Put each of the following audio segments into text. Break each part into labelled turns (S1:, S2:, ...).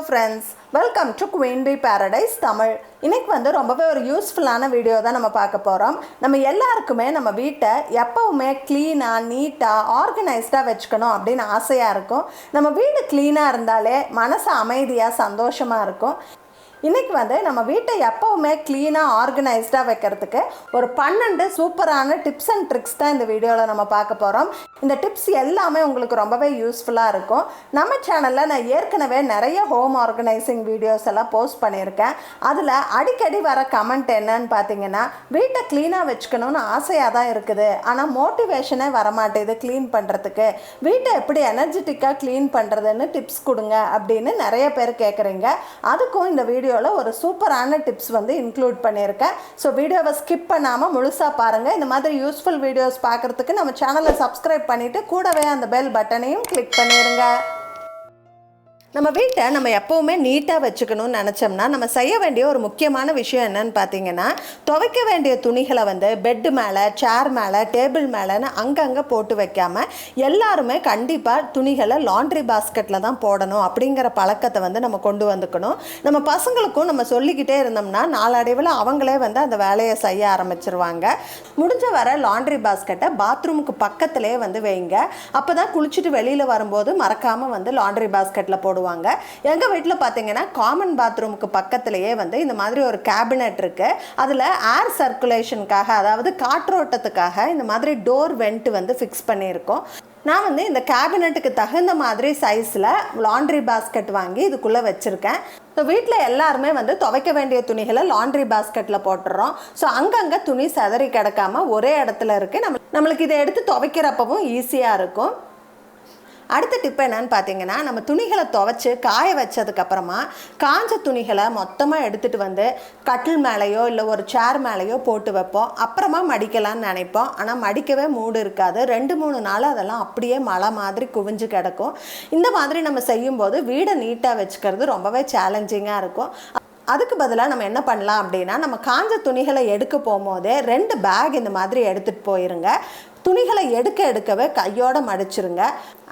S1: friends, welcome to Queen Bee Paradise Tamil. இன்னைக்கு வந்து ரொம்பவே ஒரு யூஸ்ஃபுல்லான வீடியோ தான் நம்ம பார்க்க போகிறோம். நம்ம எல்லாருக்குமே நம்ம வீட்டை எப்பவுமே க்ளீனாக நீட்டாக ஆர்கனைஸ்டாக வச்சுக்கணும் அப்படின்னு ஆசையாக இருக்கும். நம்ம வீடு க்ளீனாக இருந்தாலே மனசு அமைதியாக சந்தோஷமாக இருக்கும். இன்றைக்கி வந்து நம்ம வீட்டை எப்போவுமே க்ளீனாக ஆர்கனைஸ்டாக வைக்கிறதுக்கு ஒரு 12 சூப்பரான டிப்ஸ் அண்ட் ட்ரிக்ஸ் தான் இந்த வீடியோவில் நம்ம பார்க்க போகிறோம். இந்த டிப்ஸ் எல்லாமே உங்களுக்கு ரொம்பவே யூஸ்ஃபுல்லாக இருக்கும். நம்ம சேனலில் நான் ஏற்கனவே நிறைய ஹோம் ஆர்கனைசிங் வீடியோஸ் எல்லாம் போஸ்ட் பண்ணியிருக்கேன். அதில் அடிக்கடி வர கமெண்ட் என்னன்னு பார்த்தீங்கன்னா, வீட்டை க்ளீனாக வச்சுக்கணும்னு ஆசையாக தான் இருக்குது, ஆனால் மோட்டிவேஷனே வரமாட்டேது க்ளீன் பண்ணுறதுக்கு, வீட்டை எப்படி எனர்ஜெட்டிக்காக க்ளீன் பண்ணுறதுன்னு டிப்ஸ் கொடுங்க அப்படின்னு நிறைய பேர் கேட்குறீங்க. அதுக்கும் இந்த வீடியோவில் ஒரு சூப்பரான டிப்ஸ் வந்து இன்க்ளூட் பண்ணியிருக்கேன். ஸோ வீடியோவை ஸ்கிப் பண்ணாமல் முழுசாக பாருங்கள். இந்த மாதிரி யூஸ்ஃபுல் வீடியோஸ் பார்க்குறதுக்கு நம்ம சேனலை சப்ஸ்கிரைப் பண்ணிவிட்டு கூடவே அந்த பெல் பட்டனையும் கிளிக் பண்ணிடுங்க. நம்ம வீட்டை நம்ம எப்போவுமே நீட்டாக வச்சுக்கணும்னு நினச்சோம்னா நம்ம செய்ய வேண்டிய ஒரு முக்கியமான விஷயம் என்னன்னு பார்த்தீங்கன்னா, துவைக்க வேண்டிய துணிகளை வந்து பெட்டு மேலே, சேர் மேலே, டேபிள் மேலேன்னு அங்கங்கே போட்டு வைக்காமல் எல்லாருமே கண்டிப்பாக துணிகளை லாண்ட்ரி பாஸ்கெட்டில் தான் போடணும் அப்படிங்கிற பழக்கத்தை வந்து நம்ம கொண்டு வந்துக்கணும். நம்ம பசங்களுக்கும் நம்ம சொல்லிக்கிட்டே இருந்தோம்னா நாளடைவில் அவங்களே வந்து அந்த வேலையை செய்ய ஆரம்பிச்சிருவாங்க. முடிஞ்ச வர லாண்ட்ரி பாஸ்கெட்டை பாத்ரூமுக்கு பக்கத்திலே வந்து வைங்க. அப்போ தான் குளிச்சுட்டு வெளியில் வரும்போது மறக்காமல் வந்து லாண்ட்ரி பாஸ்கெட்டில் போடுவாங்க. எங்கள் வீட்டில் பார்த்தீங்கன்னா காமன் பாத்ரூமுக்கு பக்கத்திலேயே வந்து இந்த மாதிரி ஒரு கேபினெட் இருக்குது. அதில் ஏர் சர்க்குலேஷனுக்காக, அதாவது காற்றோட்டத்துக்காக இந்த மாதிரி டோர் வெண்ட் வந்து ஃபிக்ஸ் பண்ணியிருக்கோம். நான் வந்து இந்த கேபினெட்டுக்கு தகுந்த மாதிரி சைஸில் லாண்ட்ரி பாஸ்கெட் வாங்கி இதுக்குள்ளே வச்சுருக்கேன். ஸோ வீட்டில் எல்லாருமே வந்து துவைக்க வேண்டிய துணிகளை லாண்ட்ரி பாஸ்கெட்டில் போட்டுடுறோம். ஸோ அங்கங்கே துணி சிதறி கிடக்காமல் ஒரே இடத்துல இருக்குது. நம்மளுக்கு இதை எடுத்து துவைக்கிறப்பவும் ஈஸியாக இருக்கும். அடுத்த டிப் என்னன்னு பார்த்தீங்கன்னா, நம்ம துணிகளை துவைச்சி காய வச்சதுக்கப்புறமா காஞ்ச துணிகளை மொத்தமாக எடுத்துகிட்டு வந்து கட்டில் மேலேயோ இல்லை ஒரு சேர் மேலேயோ போட்டு வைப்போம். அப்புறமா மடிக்கலான்னு நினைப்போம். ஆனால் மடிக்கவே மூடு இருக்காது. 2-3 நாள் அதெல்லாம் அப்படியே மழை மாதிரி குவிஞ்சு கிடக்கும். இந்த மாதிரி நம்ம செய்யும்போது வீடை நீட்டாக வச்சுக்கிறது ரொம்பவே சேலஞ்சிங்காக இருக்கும். அதுக்கு பதிலாக நம்ம என்ன பண்ணலாம் அப்படின்னா, நம்ம காஞ்ச துணிகளை எடுக்க போகும்போதே 2 பேக் இந்த மாதிரி எடுத்துகிட்டு போயிருங்க. துணிகளை எடுக்கவே கையோடு மடிச்சிருங்க.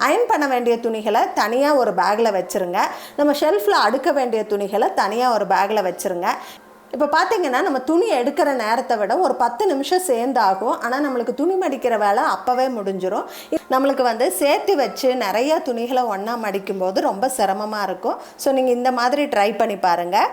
S1: அயன் பண்ண வேண்டிய துணிகளை தனியாக ஒரு பேக்கில் வச்சுருங்க. நம்ம ஷெல்ஃபில் அடுக்க வேண்டிய துணிகளை தனியாக ஒரு பேக்கில் வச்சுருங்க. இப்போ பார்த்தீங்கன்னா, நம்ம துணி எடுக்கிற நேரத்தை விட ஒரு 10 நிமிஷம் சேர்ந்தாகும். ஆனால் நம்மளுக்கு துணி மடிக்கிற வேலை அப்போவே முடிஞ்சிடும். நம்மளுக்கு வந்து சேர்த்து வச்சு நிறையா துணிகளை ஒன்றா மடிக்கும்போது ரொம்ப சிரமமாக இருக்கும். ஸோ நீங்கள் இந்த மாதிரி ட்ரை பண்ணி பாருங்கள்.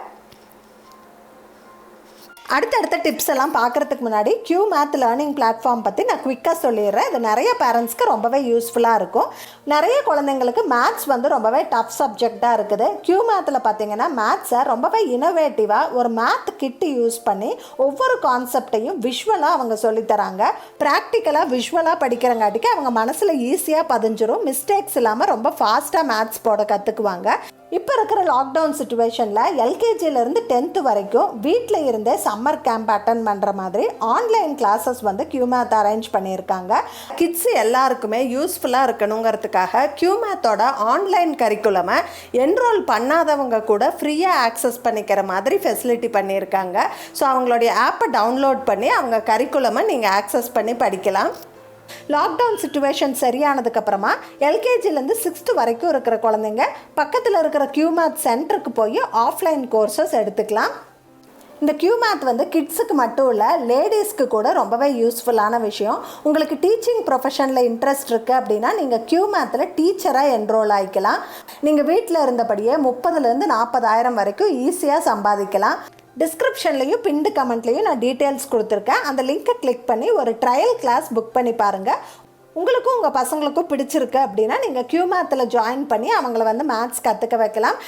S1: அடுத்தடுத்த டிப்ஸ் எல்லாம் பார்க்குறதுக்கு முன்னாடி QMath லேர்னிங் பிளாட்ஃபார்ம் பற்றி நான் குவிக்காக சொல்லிடுறேன். இது நிறைய பேரண்ட்ஸ்க்கு ரொம்பவே யூஸ்ஃபுல்லாக இருக்கும். நிறைய குழந்தைங்களுக்கு மேத்ஸ் வந்து ரொம்பவே டஃப் சப்ஜெக்டாக இருக்குது. QMathல பார்த்தீங்கன்னா மேத்ஸை ரொம்பவே இனோவேட்டிவாக ஒரு மேத் கிட்டு யூஸ் பண்ணி ஒவ்வொரு கான்செப்டையும் விஷுவலாக அவங்க சொல்லித்தராங்க. ப்ராக்டிக்கலாக விஷுவலாக படிக்கிறங்காட்டிக்கு அவங்க மனசில் ஈஸியாக பதிஞ்சிரும். மிஸ்டேக்ஸ் இல்லாமல் ரொம்ப ஃபாஸ்ட்டாக மேத்ஸ் போட கற்றுக்குவாங்க. இப்போ இருக்கிற லாக்டவுன் சுச்சுவேஷனில் LKGலேருந்து 10th வரைக்கும் வீட்டில் இருந்தே சம்மர் கேம்ப் அட்டன் பண்ணுற மாதிரி ஆன்லைன் கிளாஸஸ் வந்து QMath அரேஞ்ச் பண்ணியிருக்காங்க. கிட்ஸ் எல்லாருக்குமே யூஸ்ஃபுல்லாக இருக்கணுங்கிறதுக்காக QMathோட ஆன்லைன் கரிக்குலமை என்ரோல் பண்ணாதவங்க கூட ஃப்ரீயாக ஆக்சஸ் பண்ணிக்கிற மாதிரி ஃபெசிலிட்டி பண்ணியிருக்காங்க. ஸோ அவங்களுடைய ஆப்பை டவுன்லோட் பண்ணி அவங்க கரிக்குலமை நீங்கள் ஆக்சஸ் பண்ணி படிக்கலாம். லாக்டவுன் சுச்சுவேஷன் சரியானதுக்கப்புறமா LKGலேருந்து 6th வரைக்கும் இருக்கிற குழந்தைங்க பக்கத்தில் இருக்கிற QMath சென்டருக்கு போய் ஆஃப்லைன் கோர்சஸ் எடுத்துக்கலாம். இந்த QMath வந்து கிட்ஸுக்கு மட்டும் இல்லை, லேடிஸ்க்கு கூட ரொம்பவே யூஸ்ஃபுல்லான விஷயம். உங்களுக்கு டீச்சிங் ப்ரொஃபஷனில் இன்ட்ரெஸ்ட் இருக்குது அப்படின்னா நீங்கள் QMathல டீச்சராக என்ரோல் ஆகிக்கலாம். நீங்கள் வீட்டில் இருந்தபடியே 30,000 40,000 வரைக்கும் ஈஸியாக சம்பாதிக்கலாம். டிஸ்கிரிப்ஷன்லையும் பின்டு கமெண்ட்லையும் நான் டீட்டெயில்ஸ் கொடுத்துருக்கேன். அந்த லிங்க்கை கிளிக் பண்ணி ஒரு ட்ரையல் கிளாஸ் புக் பண்ணி பாருங்கள். உங்களுக்கும் உங்கள் பசங்களுக்கும் பிடிச்சிருக்கு அப்படின்னா நீங்கள் QMathல ஜாயின் பண்ணி அவங்கள வந்து மேத்ஸ் கற்றுக்க வைக்கலாம்.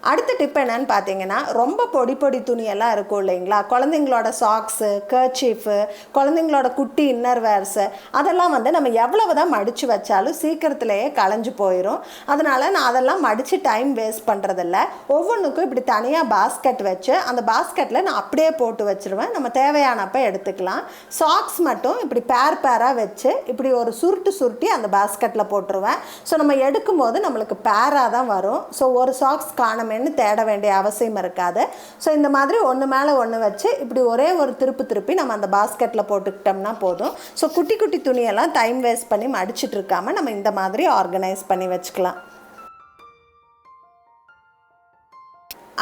S1: அடுத்த டிப் என்னன்னு பார்த்தீங்கன்னா, ரொம்ப பொடி துணியெல்லாம் இருக்கும் இல்லைங்களா, குழந்தைங்களோட சாக்ஸு, கர்ச்சீஃபு, குழந்தைங்களோட குட்டி இன்னர்வேர்ஸு, அதெல்லாம் வந்து நம்ம எவ்வளவு தான் மடித்து வச்சாலும் சீக்கிரத்துலேயே களைஞ்சு போயிடும். அதனால் நான் அதெல்லாம் மடித்து டைம் வேஸ்ட் பண்ணுறதில்ல. ஒவ்வொன்றுக்கும் இப்படி தனியாக பாஸ்கெட் வச்சு அந்த பாஸ்கெட்டில் நான் அப்படியே போட்டு வச்சுருவேன். நம்ம தேவையானப்போ எடுத்துக்கலாம். சாக்ஸ் மட்டும் இப்படி பேராக வச்சு இப்படி ஒரு சுருட்டி அந்த பாஸ்கெட்டில் போட்டுருவேன். ஸோ நம்ம எடுக்கும்போது நம்மளுக்கு பேராக தான் வரும். ஸோ ஒரு சாக்ஸ் காணமே தேட வேண்டிய அவசியம் இருக்காது. ஸோ இந்த மாதிரி ஒன்று மேலே ஒன்று வச்சு இப்படி ஒரே ஒரு திருப்பி நம்ம அந்த பாஸ்கெட்டில் போட்டுக்கிட்டோம்னா போதும். ஸோ குட்டி துணியெல்லாம் டைம் வேஸ்ட் பண்ணி மடிச்சிட்டு இருக்காமல் நம்ம இந்த மாதிரி ஆர்கனைஸ் பண்ணி வச்சுக்கலாம்.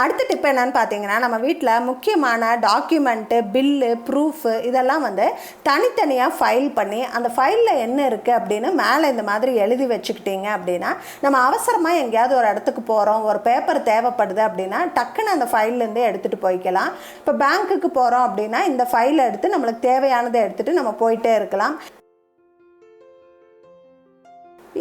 S1: அடுத்த டிப் என்னன்னு பார்த்தீங்கன்னா, நம்ம வீட்டில் முக்கியமான டாக்குமெண்ட்டு, பில்லு, ப்ரூஃபு இதெல்லாம் வந்து தனித்தனியாக ஃபைல் பண்ணி அந்த ஃபைலில் என்ன இருக்குது அப்படின்னு மேலே இந்த மாதிரி எழுதி வச்சுக்கிட்டீங்க அப்படின்னா, நம்ம அவசரமாக எங்கேயாவது ஒரு இடத்துக்கு போகிறோம், ஒரு பேப்பர் தேவைப்படுது அப்படின்னா டக்குன்னு அந்த ஃபைல்லேருந்து எடுத்துகிட்டு போய்க்கலாம். இப்போ பேங்க்குக்கு போகிறோம் அப்படின்னா இந்த ஃபைலை எடுத்து நம்மளுக்கு தேவையானதை எடுத்துகிட்டு நம்ம போயிட்டே இருக்கலாம்.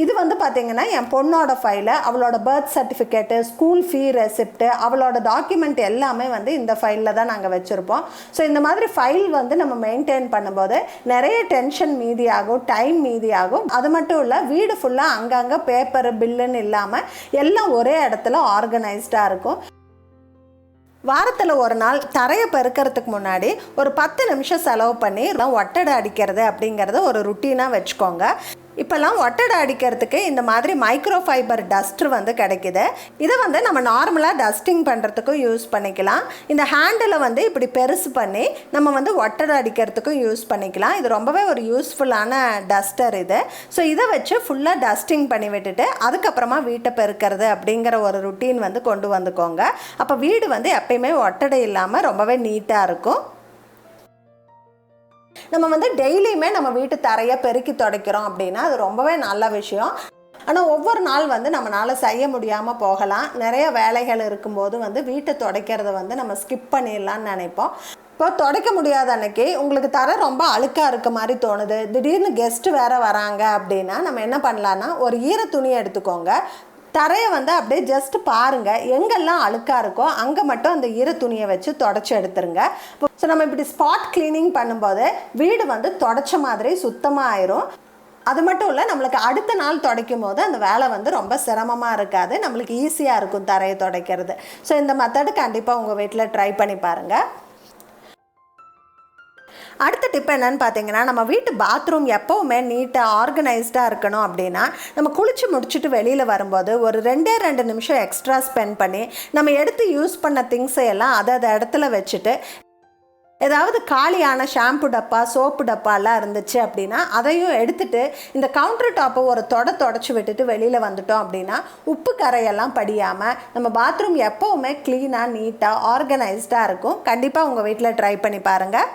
S1: இது வந்து பார்த்திங்கன்னா என் பொண்ணோட ஃபைலு, அவளோட பர்த் சர்டிஃபிகேட்டு, ஸ்கூல் ஃபீ ரெசிப்ட்டு, அவளோட டாக்குமெண்ட் எல்லாமே வந்து இந்த ஃபைலில் தான் நாங்கள் வச்சுருப்போம். ஸோ இந்த மாதிரி ஃபைல் வந்து நம்ம மெயின்டைன் பண்ணும்போது நிறைய டென்ஷன் மீதியாகும், டைம் மீதியாகும். அது மட்டும் இல்லை, வீடு ஃபுல்லாக அங்கங்கே பேப்பரு பில்லுன்னு இல்லாமல் எல்லாம் ஒரே இடத்துல ஆர்கனைஸ்டாக இருக்கும். வாரத்தில் ஒரு நாள் தரையை பெருக்கிறதுக்கு முன்னாடி ஒரு 10 நிமிஷம் செலவு பண்ணி ஒட்டடை அடிக்கிறது அப்படிங்கிறத ஒரு ருட்டீனாக வச்சுக்கோங்க. இப்போல்லாம் ஒட்டடை அடிக்கிறதுக்கு இந்த மாதிரி மைக்ரோ ஃபைபர் டஸ்டர் வந்து கிடைக்குது. இதை வந்து நம்ம நார்மலாக டஸ்டிங் பண்ணுறதுக்கும் யூஸ் பண்ணிக்கலாம். இந்த ஹேண்டிலை வந்து இப்படி பெருசு பண்ணி நம்ம வந்து ஒட்டடை அடிக்கிறதுக்கும் யூஸ் பண்ணிக்கலாம். இது ரொம்பவே ஒரு யூஸ்ஃபுல்லான டஸ்டர் இது. ஸோ இதை வச்சு ஃபுல்லாக டஸ்டிங் பண்ணி விட்டுட்டு அதுக்கப்புறமா வீட்டை பெருக்கிறது அப்படிங்கிற ஒரு ருட்டீன் வந்து கொண்டு வந்துக்கோங்க. அப்போ வீடு வந்து எப்பயுமே ஒட்டடை இல்லாமல் ரொம்பவே நீட்டாக இருக்கும். நம்ம வந்து டெய்லியுமே நம்ம வீட்டு தரையை பெருக்கி துடைக்கிறோம் அப்படின்னா அது ரொம்பவே நல்ல விஷயம். ஆனால் ஒவ்வொரு நாள் வந்து நம்மளால் செய்ய முடியாமல் போகலாம். நிறைய வேலைகள் இருக்கும்போது வந்து வீட்டை துடைக்கிறத வந்து நம்ம ஸ்கிப் பண்ணிடலான்னு நினைப்போம். இப்போ துடைக்க முடியாத அன்னைக்கு உங்களுக்கு தரை ரொம்ப அழுக்காக இருக்க மாதிரி தோணுது, திடீர்னு கெஸ்ட்டு வேறு வராங்க அப்படின்னா நம்ம என்ன பண்ணலான்னா ஒரு ஈர துணியை எடுத்துக்கோங்க. தரையை வந்து அப்படியே ஜஸ்ட் பாருங்கள், எங்கெல்லாம் அழுக்காக இருக்கோ அங்கே மட்டும் அந்த ஈர துணியை வச்சு தொடச்சி எடுத்துருங்க. ஸோ நம்ம இப்படி ஸ்பாட் கிளீனிங் பண்ணும்போது வீடு வந்து தொடச்ச மாதிரி சுத்தமாக ஆயிரும். அது மட்டும் இல்லை, நம்மளுக்கு அடுத்த நாள் துடைக்கும் போது அந்த வேலை வந்து ரொம்ப சிரமமாக இருக்காது, நம்மளுக்கு ஈஸியாக இருக்கும் தரையை துடைக்கிறது. ஸோ இந்த மெத்தடு கண்டிப்பாக உங்கள் வீட்டில் ட்ரை பண்ணி பாருங்கள். அடுத்த டிப் என்னன்னு பார்த்தீங்கன்னா, நம்ம வீட்டு பாத்ரூம் எப்போவுமே நீட்டாக ஆர்கனைஸ்டாக இருக்கணும் அப்படின்னா நம்ம குளித்து முடிச்சுட்டு வெளியில் வரும்போது ஒரு 2 நிமிஷம் எக்ஸ்ட்ரா ஸ்பெண்ட் பண்ணி நம்ம எடுத்து யூஸ் பண்ண திங்ஸை எல்லாம் அதை இடத்துல வச்சுட்டு ஏதாவது காலியான ஷாம்பு டப்பா, சோப்பு டப்பாலாம் இருந்துச்சு அப்படின்னா அதையும் எடுத்துகிட்டு இந்த கவுண்டர் டாப்பை ஒரு தொடச்சி விட்டுட்டு வெளியில் வந்துட்டோம் அப்படின்னா உப்பு கரையெல்லாம் படியாமல் நம்ம பாத்ரூம் எப்போவுமே க்ளீனாக நீட்டாக ஆர்கனைஸ்டாக இருக்கும். கண்டிப்பாக உங்கள் வீட்டில் ட்ரை பண்ணி பாருங்கள்.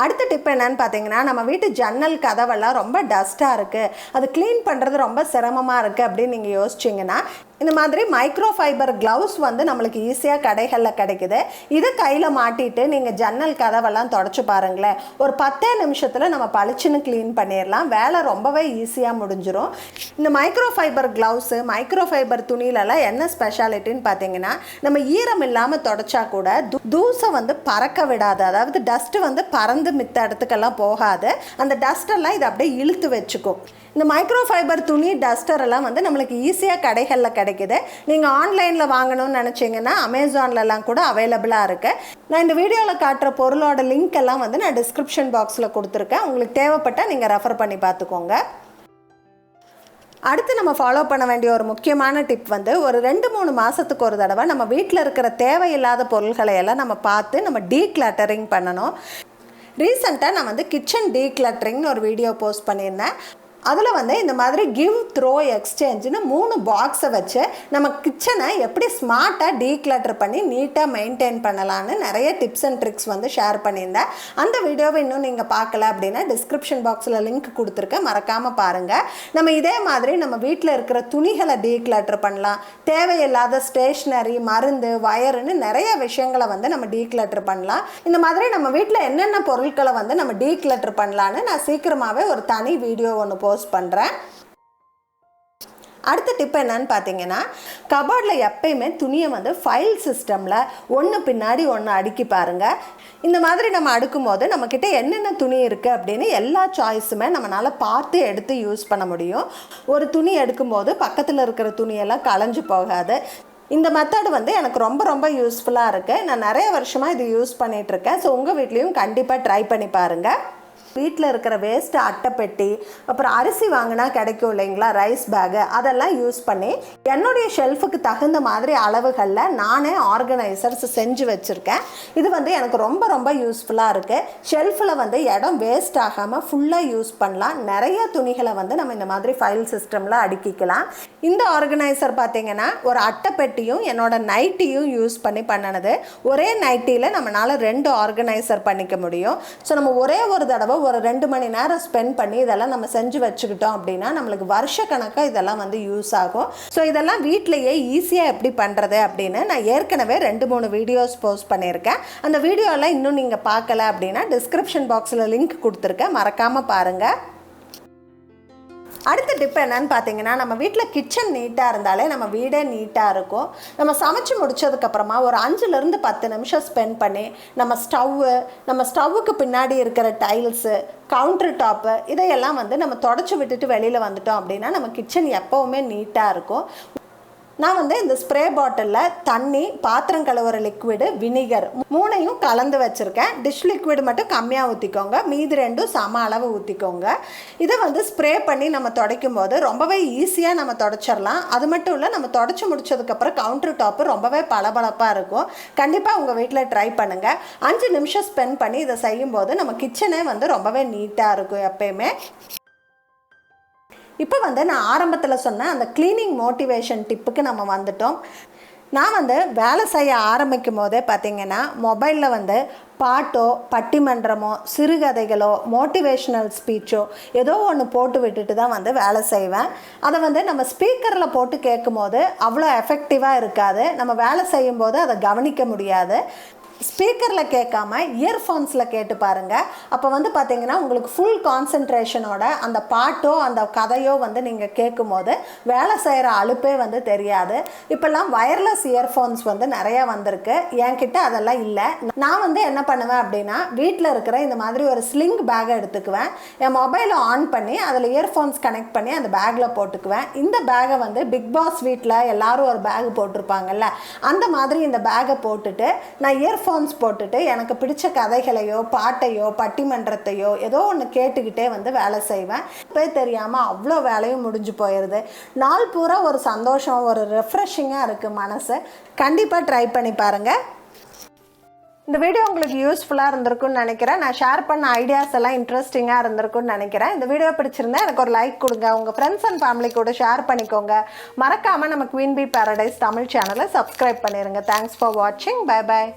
S1: அடுத்த டிப் என்னன்னு பார்த்தீங்கன்னா, நம்ம வீட்டு ஜன்னல் கதவெல்லாம் ரொம்ப டஸ்ட்டாக இருக்குது, அது க்ளீன் பண்ணுறது ரொம்ப சிரமமாக இருக்குது அப்படின்னு நீங்கள் யோசிச்சிங்கன்னா இந்த மாதிரி மைக்ரோ ஃபைபர் க்ளவுஸ் வந்து நம்மளுக்கு ஈஸியாக கடைகளில் கிடைக்குது. இதை கையில் மாட்டிட்டு நீங்கள் ஜன்னல் கதவெல்லாம் தொடச்சி பாருங்களேன். ஒரு 10 நிமிஷத்தில் நம்ம பளிச்சுன்னு க்ளீன் பண்ணிடலாம். வேலை ரொம்பவே ஈஸியாக முடிஞ்சிடும். இந்த micro fibre gloves, micro fibre துணியிலலாம் என்ன ஸ்பெஷாலிட்டின்னு பார்த்தீங்கன்னா, நம்ம ஈரம் இல்லாமல் தொடச்சா கூட தூசை வந்து பறக்க விடாது, அதாவது டஸ்ட்டு வந்து பறந்து மித்த இடத்துக்கெல்லாம் போகாது. அந்த டஸ்டெல்லாம் இது அப்படியே இழுத்து வச்சுக்கும். இந்த மைக்ரோ ஃபைபர் துணி டஸ்டர் எல்லாம் வந்து நம்மளுக்கு ஈஸியாக கடைகளில் கிடைக்குது. நீங்கள் ஆன்லைனில் வாங்கணும்னு நினச்சிங்கன்னா அமேசான்லலாம் கூட அவைலபிளாக இருக்குது. நான் இந்த வீடியோவில் காட்டுற பொருளோட லிங்க் எல்லாம் வந்து நான் டிஸ்கிரிப்ஷன் பாக்ஸில் கொடுத்துருக்கேன். உங்களுக்கு தேவைப்பட்டால் நீங்கள் ரெஃபர் பண்ணி பார்த்துக்கோங்க. அடுத்து நம்ம ஃபாலோ பண்ண வேண்டிய ஒரு முக்கியமான டிப் வந்து ஒரு 2-3 மாதத்துக்கு ஒரு தடவை நம்ம வீட்டில் இருக்கிற தேவையில்லாத பொருள்களை எல்லாம் நம்ம பார்த்து நம்ம டீக்ளட்டரிங் பண்ணணும். ரீசெண்டாக நான் வந்து கிச்சன் டீக்ளட்டரிங்னு ஒரு வீடியோ போஸ்ட் பண்ணியிருந்தேன். அதில் வந்து இந்த மாதிரி கிவ் த்ரோ எக்ஸ்சேஞ்சுன்னு 3 பாக்ஸை வச்சு நம்ம கிச்சனை எப்படி ஸ்மார்ட்டாக டீக்ளட்டர் பண்ணி நீட்டாக மெயின்டைன் பண்ணலான்னு நிறைய டிப்ஸ் அண்ட் ட்ரிக்ஸ் வந்து ஷேர் பண்ணியிருந்தேன். அந்த வீடியோவை இன்னும் நீங்கள் பார்க்கல அப்படின்னா டிஸ்கிரிப்ஷன் பாக்ஸில் லிங்க் கொடுத்துருக்கேன், மறக்காமல் பாருங்கள். நம்ம இதே மாதிரி நம்ம வீட்டில் இருக்கிற துணிகளை டீக்ளட்டர் பண்ணலாம். தேவையில்லாத ஸ்டேஷ்னரி, மருந்து, வயருன்னு நிறைய விஷயங்களை வந்து நம்ம டீக்ளட்டர் பண்ணலாம். இந்த மாதிரி நம்ம வீட்டில் என்னென்ன பொருட்களை வந்து நம்ம டீக்ளட்டர் பண்ணலான்னு நான் சீக்கிரமாகவே ஒரு தனி வீடியோ ஒன்று போஸ்ட் பண்ணுறேன். அடுத்த டிப் என்னன்னு பார்த்தீங்கன்னா, கபோர்டில் எப்பயுமே துணியை வந்து ஃபைல் சிஸ்டமில் ஒன்று பின்னாடி ஒன்று அடுக்கி பாருங்கள். இந்த மாதிரி நம்ம அடுக்கும் போது நம்மக்கிட்ட என்னென்ன துணி இருக்குது அப்படின்னு எல்லா சாய்ஸுமே நம்மளால் பார்த்து எடுத்து யூஸ் பண்ண முடியும். ஒரு துணி எடுக்கும்போது பக்கத்தில் இருக்கிற துணியெல்லாம் களைஞ்சு போகாது. இந்த மெத்தட் வந்து எனக்கு ரொம்ப யூஸ்ஃபுல்லாக இருக்குது. நான் நிறைய வருஷமாக இது யூஸ் பண்ணிகிட்ருக்கேன். ஸோ உங்கள் வீட்லேயும் கண்டிப்பாக ட்ரை பண்ணி பாருங்கள். வீட்டில் இருக்கிற வேஸ்ட் அட்டைப்பெட்டி, அப்புறம் அரிசி வாங்கினா கிடைக்கும் இல்லைங்களா ரைஸ் பேகு, அதெல்லாம் யூஸ் பண்ணி என்னுடைய ஷெல்ஃபுக்கு தகுந்த மாதிரி அளவுகளில் நானே ஆர்கனைசர்ஸ் செஞ்சு வச்சுருக்கேன். இது வந்து எனக்கு ரொம்ப ரொம்ப யூஸ்ஃபுல்லாக இருக்குது. ஷெல்ஃபில் வந்து இடம் வேஸ்ட் ஆகாமல் ஃபுல்லாக யூஸ் பண்ணலாம். நிறைய துணிகளை வந்து நம்ம இந்த மாதிரி ஃபைல் சிஸ்டமில் அடுக்கிக்கலாம். இந்த ஆர்கனைசர் பார்த்தீங்கன்னா ஒரு அட்டைப்பெட்டியும் என்னோட நைட்டியும் யூஸ் பண்ணி பண்ணினது. ஒரே நைட்டியில் நம்மளால் 2 ஆர்கனைசர் பண்ணிக்க முடியும். ஸோ நம்ம ஒரே ஒரு தடவை ஒரு 2 மணி நேரம் ஸ்பெண்ட் பண்ணி இதெல்லாம் நம்ம செஞ்சு வச்சுக்கிட்டோம் அப்படின்னா நம்மளுக்கு வருஷ கணக்காக இதெல்லாம் வந்து யூஸ் ஆகும். ஸோ இதெல்லாம் வீட்டிலையே ஈஸியாக எப்படி பண்ணுறது அப்படின்னு நான் ஏற்கனவே 2-3 வீடியோஸ் போஸ்ட் பண்ணியிருக்கேன். அந்த வீடியோலாம் இன்னும் நீங்கள் பார்க்கல அப்படின்னா டிஸ்கிரிப்ஷன் பாக்ஸில் லிங்க் கொடுத்துருக்கேன், மறக்காமல் பாருங்கள். அடுத்த டிப் என்னன்னு பார்த்தீங்கன்னா, நம்ம வீட்டில் கிச்சன் நீட்டாக இருந்தாலே நம்ம வீடே நீட்டாக இருக்கும். நம்ம சமைச்சு முடிச்சதுக்கப்புறமா ஒரு 5லேருந்து 10 நிமிஷம் ஸ்பெண்ட் பண்ணி நம்ம ஸ்டவ்வுக்கு பின்னாடி இருக்கிற டைல்ஸு, கவுண்டர் டாப்பு இதையெல்லாம் வந்து நம்ம தொடச்சி விட்டுட்டு வெளியில் வந்துட்டோம் அப்படின்னா நம்ம கிச்சன் எப்போவுமே நீட்டாக இருக்கும். நான் வந்து இந்த ஸ்ப்ரே பாட்டிலில் தண்ணி, பாத்திரம் கழுவுற லிக்விடு, வினிகர் 3ஐயும் கலந்து வச்சுருக்கேன். டிஷ் லிக்விடு மட்டும் கம்மியாக ஊற்றிக்கோங்க, மீதி 2 சம அளவு ஊற்றிக்கோங்க. இதை வந்து ஸ்ப்ரே பண்ணி நம்ம துடைக்கும் போது ரொம்பவே ஈஸியாக நம்ம துடைச்சிடலாம். அது மட்டும் இல்லை, நம்ம துடைச்சி முடிச்சதுக்கப்புறம் கவுண்டர் டாப்பு ரொம்பவே பளபளப்பாக இருக்கும். கண்டிப்பாக உங்கள் வீட்டில் ட்ரை பண்ணுங்கள். 5 நிமிஷம் ஸ்பெண்ட் பண்ணி இதை செய்யும்போது நம்ம கிச்சனே வந்து ரொம்பவே நீட்டாக இருக்கும் எப்பயுமே. இப்போ வந்து நான் ஆரம்பத்தில் சொன்ன அந்த க்ளீனிங் மோட்டிவேஷன் டிப்புக்கு நம்ம வந்துட்டோம். நான் வந்து வேலை செய்ய ஆரம்பிக்கும் போதே பார்த்திங்கன்னா மொபைலில் வந்து பாட்டோ, பட்டிமன்றமோ, சிறுகதைகளோ, மோட்டிவேஷ்னல் ஸ்பீச்சோ ஏதோ ஒன்று போட்டு விட்டுட்டு தான் வந்து வேலை செய்வேன். அதை வந்து நம்ம ஸ்பீக்கரில் போட்டு கேட்கும்போது அவ்வளோ எஃபெக்டிவாக இருக்காது. நம்ம வேலை செய்யும்போது அதை கவனிக்க முடியாது. ஸ்பீக்கரில் கேட்காம இயர்ஃபோன்ஸில் கேட்டு பாருங்கள். அப்போ வந்து பார்த்திங்கன்னா உங்களுக்கு ஃபுல் கான்சன்ட்ரேஷனோட அந்த பாட்டோ அந்த கதையோ வந்து நீங்கள் கேட்கும் போது வேலை செய்கிற அலுப்பே வந்து தெரியாது. இப்போல்லாம் வயர்லெஸ் இயர்ஃபோன்ஸ் வந்து நிறையா வந்திருக்கு. என்கிட்ட அதெல்லாம் இல்லை. நான் வந்து என்ன பண்ணுவேன் அப்படின்னா, வீட்டில் இருக்கிற இந்த மாதிரி ஒரு ஸ்லிங் பேக்கை எடுத்துக்குவேன். என் மொபைலை ஆன் பண்ணி அதில் இயர்ஃபோன்ஸ் கனெக்ட் பண்ணி அந்த பேக்கில் போட்டுக்குவேன். இந்த பேக்கை வந்து பிக் பாஸ் வீட்டில் எல்லோரும் ஒரு பேக் போட்டிருப்பாங்கல்ல, அந்த மாதிரி இந்த பேக்கை போட்டுட்டு நான் இயர்ஃபோன்ஸ் போட்டுட்டு எனக்கு பிடிச்ச கதைகளையோ, பாட்டையோ, பட்டிமன்றத்தையோ ஏதோ ஒன்று கேட்டுக்கிட்டே வந்து வேலை செய்வேன். இப்போ தெரியாமல் அவ்வளோ வேலையும் முடிஞ்சு போயிடுது. நாள் பூரா ஒரு சந்தோஷம், ஒரு ரெஃப்ரெஷிங்காக இருக்குது மனசு. கண்டிப்பாக ட்ரை பண்ணி பாருங்கள். இந்த வீடியோ உங்களுக்கு யூஸ்ஃபுல்லாக இருந்திருக்குன்னு நினைக்கிறேன். நான் ஷேர் பண்ண ஐடியாஸ் எல்லாம் இன்ட்ரெஸ்டிங்காக இருந்திருக்குன்னு நினைக்கிறேன். இந்த வீடியோ பிடிச்சிருந்தா எனக்கு ஒரு லைக் கொடுங்க, உங்கள் ஃப்ரெண்ட்ஸ் அண்ட் ஃபேமிலி கூட ஷேர் பண்ணிக்கோங்க. மறக்காமல் நம்ம குயின் பீ பேரடைஸ் தமிழ் சேனலை சப்ஸ்கிரைப் பண்ணிடுங்க. தேங்க்ஸ் ஃபார் வாட்சிங். Bye bye.